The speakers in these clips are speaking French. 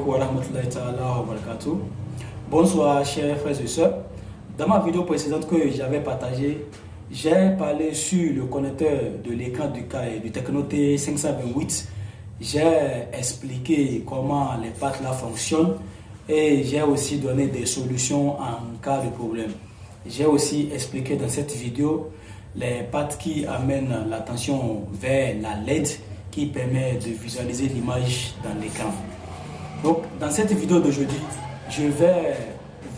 alaikum wa rahmatullahi ta'ala wa barakatuh. Bonsoir chers frères et sœurs. Dans ma vidéo précédente que j'avais partagée, j'ai parlé sur le connecteur de l'écran du Tecno T528. J'ai expliqué comment les pattes là fonctionnent et j'ai aussi donné des solutions en cas de problème. J'ai aussi expliqué dans cette vidéo les pattes qui amènent l'attention vers la LED qui permet de visualiser l'image dans l'écran. Donc dans cette vidéo d'aujourd'hui, je vais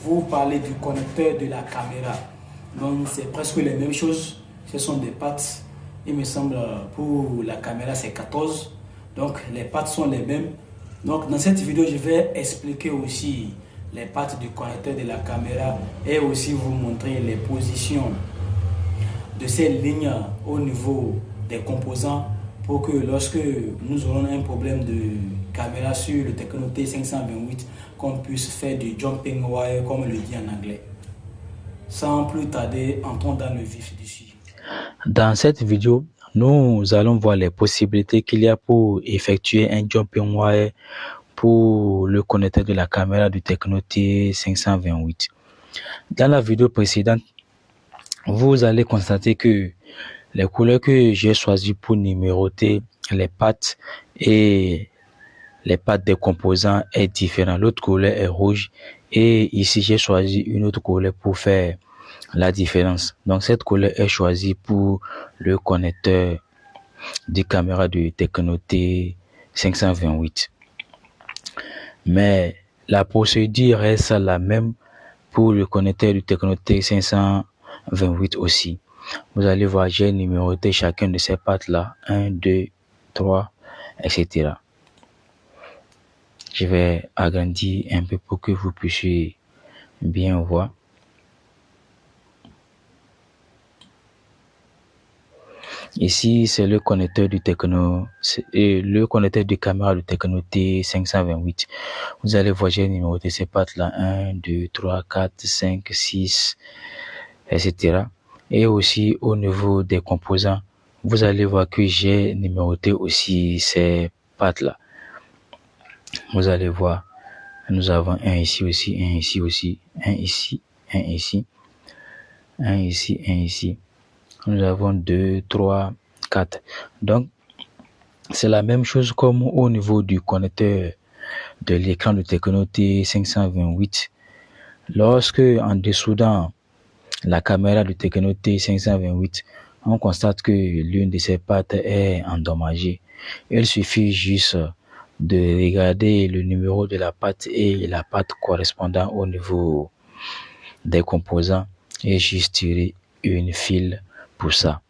vous parler du connecteur de la caméra. Donc c'est presque les mêmes choses. Ce sont des pattes, il me semble pour la caméra c'est 14. Donc les pattes sont les mêmes. Donc dans cette vidéo, je vais expliquer aussi les pattes du connecteur de la caméra et aussi vous montrer les positions de ces lignes au niveau des composants pour que lorsque nous aurons un problème de caméra sur le Tecno T528, qu'on puisse faire du jumping wire comme on le dit en anglais. Sans plus tarder, entrons dans le vif du sujet. Dans cette vidéo, nous allons voir les possibilités qu'il y a pour effectuer un jumping wire pour le connecteur de la caméra du Tecno T528. Dans la vidéo précédente, vous allez constater que les couleurs que j'ai choisies pour numéroter les pattes et les pattes des composants est différent. L'autre couleur est rouge et ici j'ai choisi une autre couleur pour faire la différence. Donc cette couleur est choisie pour le connecteur de caméra du Tecno T528. Mais la procédure reste la même pour le connecteur du Tecno T528 aussi. Vous allez voir, j'ai numéroté chacun de ces pattes là, 1, 2, 3, etc. Je vais agrandir un peu pour que vous puissiez bien voir. Ici, c'est le connecteur du Tecno, le connecteur de caméra du Tecno T528. Vous allez voir, j'ai numéroté ces pattes là, 1, 2, 3, 4, 5, 6, etc. Et aussi au niveau des composants, vous allez voir que j'ai numéroté aussi ces pattes là. Vous allez voir, nous avons un ici aussi, un ici aussi, un ici, un ici, un ici, un ici. Nous avons 2, 3, 4. Donc, c'est la même chose comme au niveau du connecteur de l'écran du Tecno T528. Lorsque, en dessoudant la caméra du Tecno T528, on constate que l'une de ces pattes est endommagée. Il suffit juste de regarder le numéro de la patte et la patte correspondant au niveau des composants et juste tirer une file pour ça.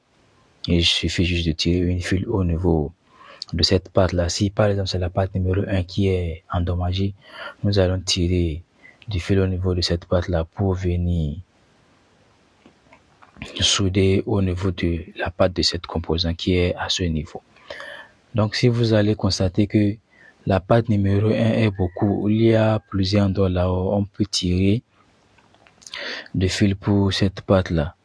Il suffit juste de tirer une file au niveau de cette patte là. Si par exemple c'est la patte numéro 1 qui est endommagée, nous allons tirer du fil au niveau de cette patte là pour venir souder au niveau de la patte de cette composant qui est à ce niveau. Donc si vous allez constater que la patte numéro 1 est beaucoup, il y a plusieurs endroits là où on peut tirer de fil pour cette patte là.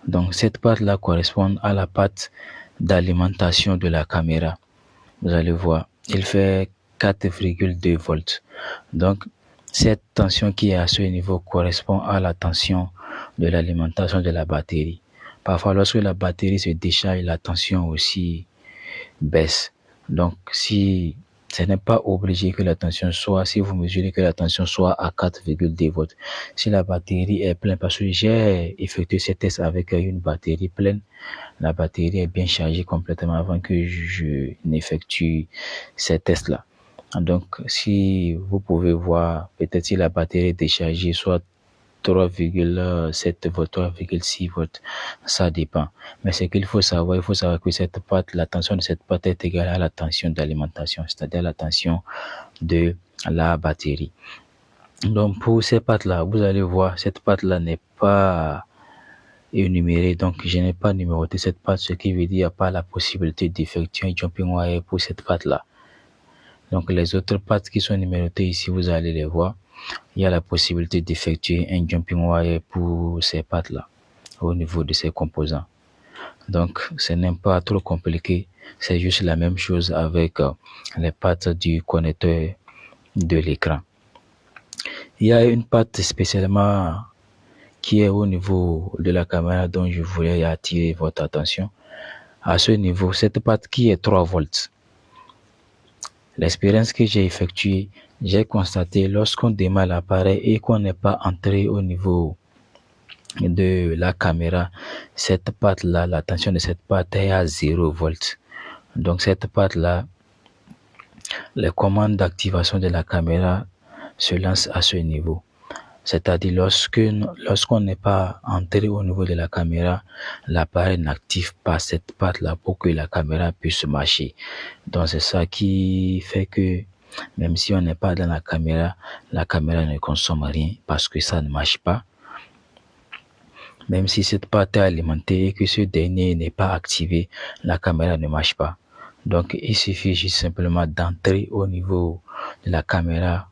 Donc cette patte là correspond à la patte d'alimentation de la caméra. Vous allez voir, il fait 4,2 volts. Donc cette tension qui est à ce niveau correspond à la tension de l'alimentation de la batterie. Parfois lorsque la batterie se décharge, la tension aussi baisse. Donc si ce n'est pas obligé que la tension soit, si vous mesurez que la tension soit à 4,2 volts. Si la batterie est pleine, parce que j'ai effectué ces tests avec une batterie pleine, la batterie est bien chargée complètement avant que je n'effectue ces tests-là. Donc, si vous pouvez voir, peut-être si la batterie est déchargée, soit 3,7 volts, 3,6 volts, ça dépend. Mais ce qu'il faut savoir, que cette patte, la tension de cette patte est égale à la tension d'alimentation, c'est-à-dire la tension de la batterie. Donc pour ces pattes-là, vous allez voir, cette patte-là n'est pas énumérée, donc je n'ai pas numéroté cette patte, ce qui veut dire qu'il n'y a pas la possibilité d'effectuer un jumping wire pour cette patte-là. Donc les autres pattes qui sont numérotées ici, vous allez les voir. Il y a la possibilité d'effectuer un jumping wire pour ces pattes-là, au niveau de ces composants. Donc, ce n'est pas trop compliqué. C'est juste la même chose avec les pattes du connecteur de l'écran. Il y a une patte spécialement qui est au niveau de la caméra dont je voulais attirer votre attention. À ce niveau, cette patte qui est 3 volts. L'expérience que j'ai effectuée, j'ai constaté lorsqu'on démarre l'appareil et qu'on n'est pas entré au niveau de la caméra, cette patte-là, la tension de cette patte est à 0 volts. Donc cette patte-là, les commandes d'activation de la caméra se lancent à ce niveau. C'est-à-dire lorsqu'on n'est pas entré au niveau de la caméra, l'appareil n'active pas cette patte-là pour que la caméra puisse marcher. Donc c'est ça qui fait que même si on n'est pas dans la caméra ne consomme rien parce que ça ne marche pas. Même si cette patte est alimentée et que ce dernier n'est pas activé, la caméra ne marche pas. Donc il suffit juste simplement d'entrer au niveau de la caméra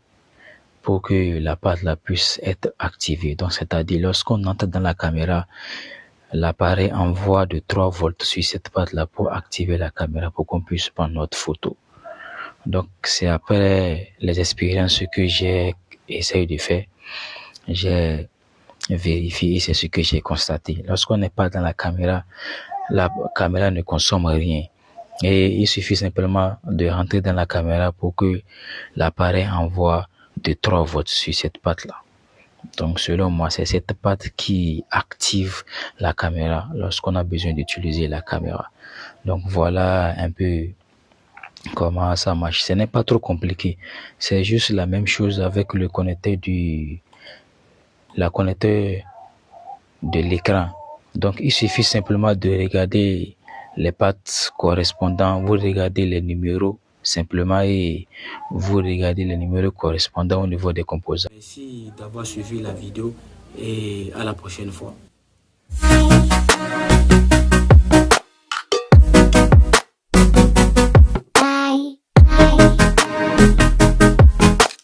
pour que la patte puisse être activée. Donc c'est-à-dire lorsqu'on entre dans la caméra, l'appareil envoie de 3 volts sur cette patte-là pour activer la caméra pour qu'on puisse prendre notre photo. Donc c'est après les expériences que j'ai essayé de faire, j'ai vérifié et c'est ce que j'ai constaté. Lorsqu'on n'est pas dans la caméra ne consomme rien. Et il suffit simplement de rentrer dans la caméra pour que l'appareil envoie de 3 volts sur cette patte-là. Donc selon moi, c'est cette patte qui active la caméra lorsqu'on a besoin d'utiliser la caméra. Donc voilà un peu comment ça marche. Ce n'est pas trop compliqué. C'est juste la même chose avec le connecteur de l'écran. Donc il suffit simplement de regarder les pattes correspondant, vous regardez les numéros simplement et vous regardez les numéros correspondants au niveau des composants. Merci d'avoir suivi la vidéo et à la prochaine fois.